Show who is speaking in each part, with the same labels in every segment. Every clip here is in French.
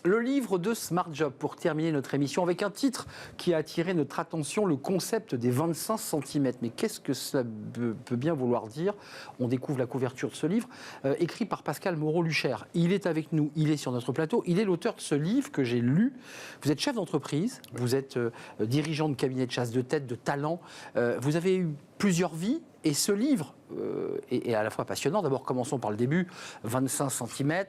Speaker 1: Le livre de Smart Job, pour terminer notre émission, avec un titre qui a attiré notre attention, le concept des 25 cm. Mais qu'est-ce que ça peut bien vouloir dire? On découvre la couverture de ce livre, écrit par Pascal Moreau-Lucher. Il est avec nous, il est sur notre plateau, il est l'auteur de ce livre que j'ai lu. Vous êtes chef d'entreprise, vous êtes dirigeant de cabinet de chasse de tête, de talent, vous avez eu plusieurs vies, et ce livre est à la fois passionnant. D'abord, commençons par le début, 25 cm.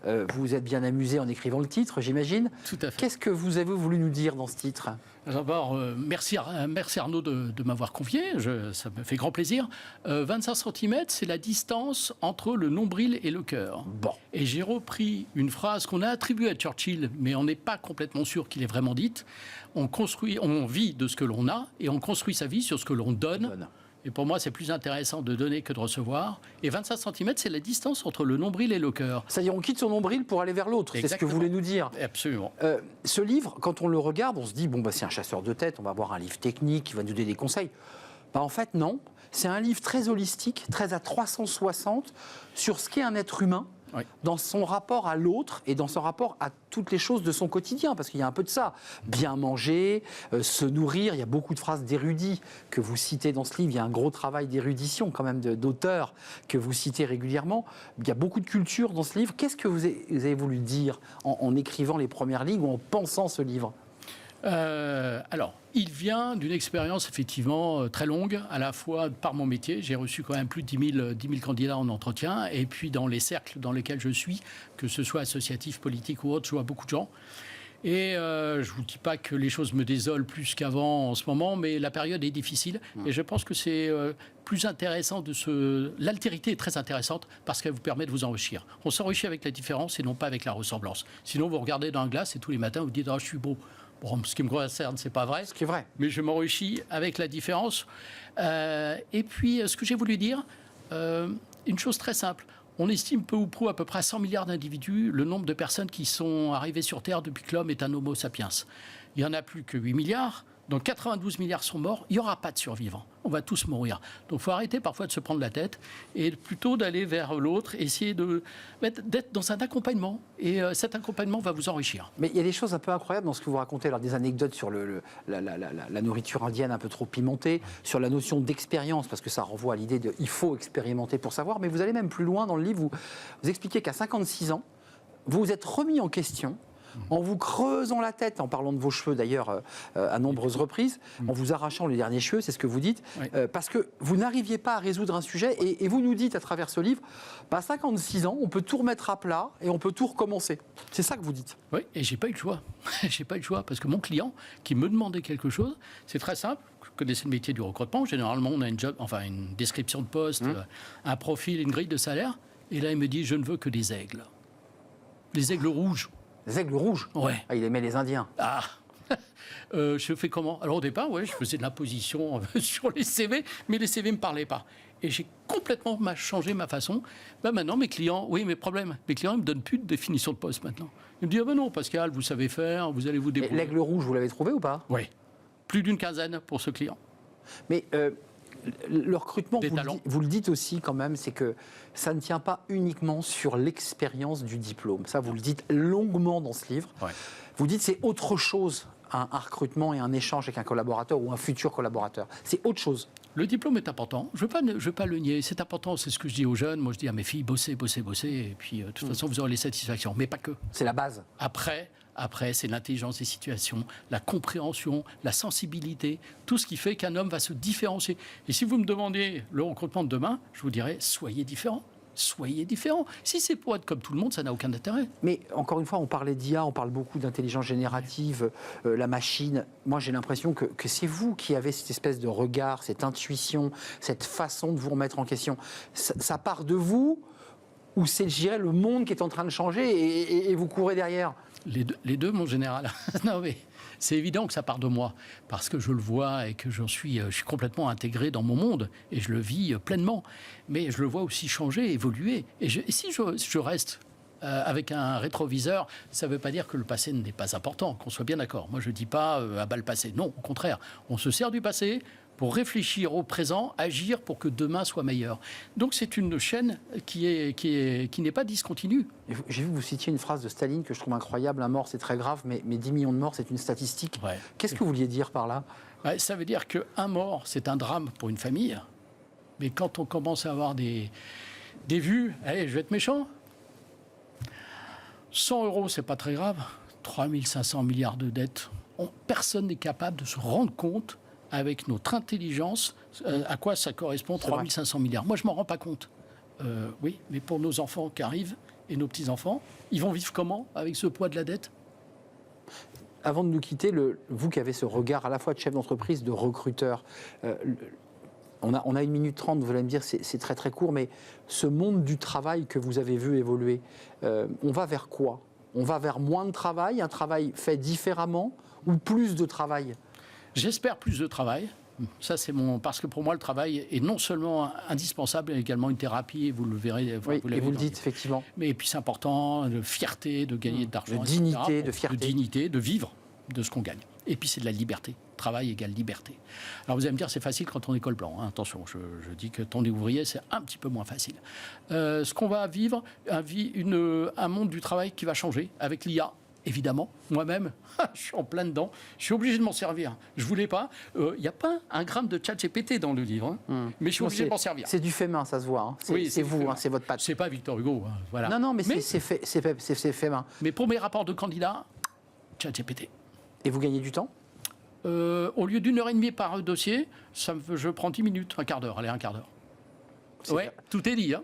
Speaker 1: Vous vous êtes bien amusé en écrivant le titre, j'imagine.
Speaker 2: Tout à fait.
Speaker 1: Qu'est-ce que vous avez voulu nous dire dans ce titre?
Speaker 2: D'abord, merci Arnaud de m'avoir confié, ça me fait grand plaisir. 25 cm, c'est la distance entre le nombril et le cœur.
Speaker 1: Bon.
Speaker 2: Et j'ai repris une phrase qu'on a attribuée à Churchill, mais on n'est pas complètement sûr qu'il ait vraiment dite. On vit de ce que l'on a et on construit sa vie sur ce que l'on donne. Et pour moi, c'est plus intéressant de donner que de recevoir. Et 25 cm, c'est la distance entre le nombril et le cœur.
Speaker 1: C'est-à-dire, on quitte son nombril pour aller vers l'autre. C'est ce que vous voulez nous dire.
Speaker 2: Absolument.
Speaker 1: Ce livre, quand on le regarde, on se dit, bon, c'est un chasseur de tête, on va avoir un livre technique qui va nous donner des conseils. En fait, non. C'est un livre très holistique, très à 360, sur ce qu'est un être humain, oui, dans son rapport à l'autre et dans son rapport à toutes les choses de son quotidien, parce qu'il y a un peu de ça. Bien manger, se nourrir, il y a beaucoup de phrases d'érudits que vous citez dans ce livre, il y a un gros travail d'érudition quand même d'auteur que vous citez régulièrement, il y a beaucoup de culture dans ce livre. Qu'est-ce que vous avez voulu dire en écrivant les premières lignes ou en pensant ce livre?
Speaker 2: Alors, il vient d'une expérience effectivement très longue, à la fois par mon métier. J'ai reçu quand même plus de 10 000 candidats en entretien, et puis dans les cercles dans lesquels je suis, que ce soit associatif, politique ou autre, je vois beaucoup de gens. Et je ne vous dis pas que les choses me désolent plus qu'avant en ce moment, mais la période est difficile. Et je pense que c'est plus intéressant l'altérité est très intéressante parce qu'elle vous permet de vous enrichir. On s'enrichit avec la différence et non pas avec la ressemblance. Sinon, vous regardez dans un glace et tous les matins, vous dites « Ah, je suis beau ». Bon, ce qui me concerne, c'est pas vrai.
Speaker 1: Ce qui est vrai.
Speaker 2: Mais je m'enrichis avec la différence. Et puis, ce que j'ai voulu dire, une chose très simple. On estime peu ou prou à peu près à 100 milliards d'individus le nombre de personnes qui sont arrivées sur Terre depuis que l'homme est un homo sapiens. Il n'y en a plus que 8 milliards. Donc 92 milliards sont morts, il n'y aura pas de survivants. On va tous mourir. Donc il faut arrêter parfois de se prendre la tête et plutôt d'aller vers l'autre, essayer d'être dans un accompagnement. Et cet accompagnement va vous enrichir.
Speaker 1: Mais il y a des choses un peu incroyables dans ce que vous racontez. Alors des anecdotes sur la nourriture indienne un peu trop pimentée, sur la notion d'expérience, parce que ça renvoie à l'idée de il faut expérimenter pour savoir. Mais vous allez même plus loin dans le livre, vous expliquez qu'à 56 ans, vous vous êtes remis en question en vous creusant la tête, en parlant de vos cheveux d'ailleurs à nombreuses reprises, en vous arrachant les derniers cheveux, c'est ce que vous dites, parce que vous n'arriviez pas à résoudre un sujet, et vous nous dites à travers ce livre, à 56 ans, on peut tout remettre à plat et on peut tout recommencer. C'est ça que vous dites.
Speaker 2: Oui, et j'ai pas eu le choix. J'ai pas eu le choix, parce que mon client, qui me demandait quelque chose, c'est très simple, vous connaissez le métier du recrutement, généralement on a une description de poste, un profil, une grille de salaire, et là il me dit, je ne veux que des aigles. Les aigles rouges.
Speaker 1: Les aigles rouges?
Speaker 2: Ouais.
Speaker 1: Ah, il aimait les Indiens.
Speaker 2: Ah je fais comment? Alors au départ, je faisais de l'imposition sur les CV, mais les CV ne me parlaient pas. Et j'ai complètement changé ma façon. Maintenant, mes clients, mes clients, ils me donnent plus de définition de poste maintenant. Ils me disent, non, Pascal, vous savez faire, vous allez vous débrouiller.
Speaker 1: L'aigle rouge, vous l'avez trouvé ou pas?
Speaker 2: Oui. Plus d'une quinzaine pour ce client.
Speaker 1: Mais le recrutement, vous le dites aussi quand même, c'est que ça ne tient pas uniquement sur l'expérience du diplôme. Ça, vous le dites longuement dans ce livre. Ouais. Vous dites c'est autre chose, un recrutement et un échange avec un collaborateur ou un futur collaborateur. C'est autre chose.
Speaker 2: Le diplôme est important. Je ne veux pas le nier. C'est important, c'est ce que je dis aux jeunes. Moi, je dis à mes filles, bossez. Et puis, de toute façon, vous aurez les satisfactions. Mais pas que.
Speaker 1: C'est la base.
Speaker 2: Après, c'est l'intelligence des situations, la compréhension, la sensibilité, tout ce qui fait qu'un homme va se différencier. Et si vous me demandez le recrutement de demain, je vous dirais, soyez différents. Soyez différents. Si c'est pour être comme tout le monde, ça n'a aucun intérêt.
Speaker 1: Mais encore une fois, on parlait d'IA, on parle beaucoup d'intelligence générative, la machine. Moi, j'ai l'impression que c'est vous qui avez cette espèce de regard, cette intuition, cette façon de vous remettre en question. Ça part de vous ou c'est, je dirais, le monde qui est en train de changer et vous courez derrière?
Speaker 2: Les deux, mon général. Non, mais c'est évident que ça part de moi, parce que je le vois et que je suis complètement intégré dans mon monde, et je le vis pleinement. Mais je le vois aussi changer, évoluer. Et si je reste avec un rétroviseur, ça ne veut pas dire que le passé n'est pas important, qu'on soit bien d'accord. Moi, je ne dis pas à bas le passé. Non, au contraire, on se sert du passé pour réfléchir au présent, agir pour que demain soit meilleur. Donc c'est une chaîne qui n'est pas discontinue.
Speaker 1: J'ai vu que vous citiez une phrase de Staline que je trouve incroyable, un mort c'est très grave, mais 10 millions de morts c'est une statistique.
Speaker 2: Ouais.
Speaker 1: Qu'est-ce que vous vouliez dire par là?
Speaker 2: Ça veut dire qu'un mort, c'est un drame pour une famille, mais quand on commence à avoir des vues, allez, je vais être méchant, 100 €, c'est pas très grave, 3500 milliards de dettes, personne n'est capable de se rendre compte avec notre intelligence, à quoi ça correspond, 3500 milliards. Moi, je ne m'en rends pas compte. Oui, mais pour nos enfants qui arrivent et nos petits-enfants, ils vont vivre comment avec ce poids de la dette?
Speaker 1: Avant de nous quitter, vous qui avez ce regard à la fois de chef d'entreprise, de recruteur, on a 1 minute 30, vous allez me dire c'est très très court, mais ce monde du travail que vous avez vu évoluer, on va vers quoi? On va vers moins de travail, un travail fait différemment ou plus de travail?
Speaker 2: J'espère plus de travail. Ça, c'est parce que pour moi, le travail est non seulement indispensable, mais également une thérapie, et vous le verrez.
Speaker 1: Oui, et vous le dites, effectivement.
Speaker 2: Mais puis c'est important, de fierté, de gagner de l'argent,
Speaker 1: de dignité,
Speaker 2: etc.
Speaker 1: de fierté.
Speaker 2: De dignité, de vivre de ce qu'on gagne. Et puis c'est de la liberté. Travail égale liberté. Alors vous allez me dire, c'est facile quand on est col blanc. Hein. Attention, je dis que quand on est ouvrier, c'est un petit peu moins facile. Ce qu'on va vivre, un monde du travail qui va changer avec l'IA. Évidemment, moi-même, je suis en plein dedans. Je suis obligé de m'en servir. Je ne voulais pas. Il n'y a pas un gramme de ChatGPT dans le livre, hein, mais je suis obligé de m'en servir.
Speaker 1: C'est du fait main, ça se voit. Hein. C'est vous, hein, c'est votre patte.
Speaker 2: C'est pas Victor Hugo. Hein, voilà.
Speaker 1: Non, mais c'est fait main.
Speaker 2: Mais pour mes rapports de candidats, ChatGPT.
Speaker 1: Et vous gagnez du temps?
Speaker 2: Au lieu d'1 heure et demie par dossier, je prends 10 minutes, un quart d'heure. Allez, un quart d'heure. Ouais, tout est dit. Hein.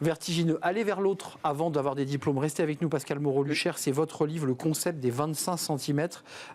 Speaker 1: Vertigineux. Allez vers l'autre avant d'avoir des diplômes. Restez avec nous, Pascal Moreau-Lucher. C'est votre livre, Le concept des 25 cm.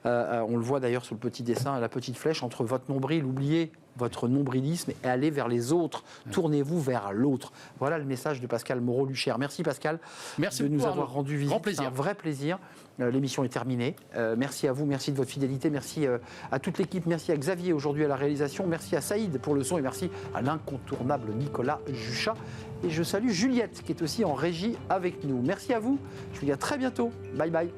Speaker 1: On le voit d'ailleurs sur le petit dessin, la petite flèche entre votre nombril. Oubliez votre nombrilisme et allez vers les autres. Tournez-vous vers l'autre. Voilà le message de Pascal Moreau-Lucher. Merci Pascal de nous avoir rendu visite. C'est un vrai plaisir. L'émission est terminée. Merci à vous, merci de votre fidélité, merci à toute l'équipe, merci à Xavier aujourd'hui à la réalisation, merci à Saïd pour le son et merci à l'incontournable Nicolas Juchat. Et je salue Juliette qui est aussi en régie avec nous. Merci à vous, je vous dis à très bientôt. Bye bye.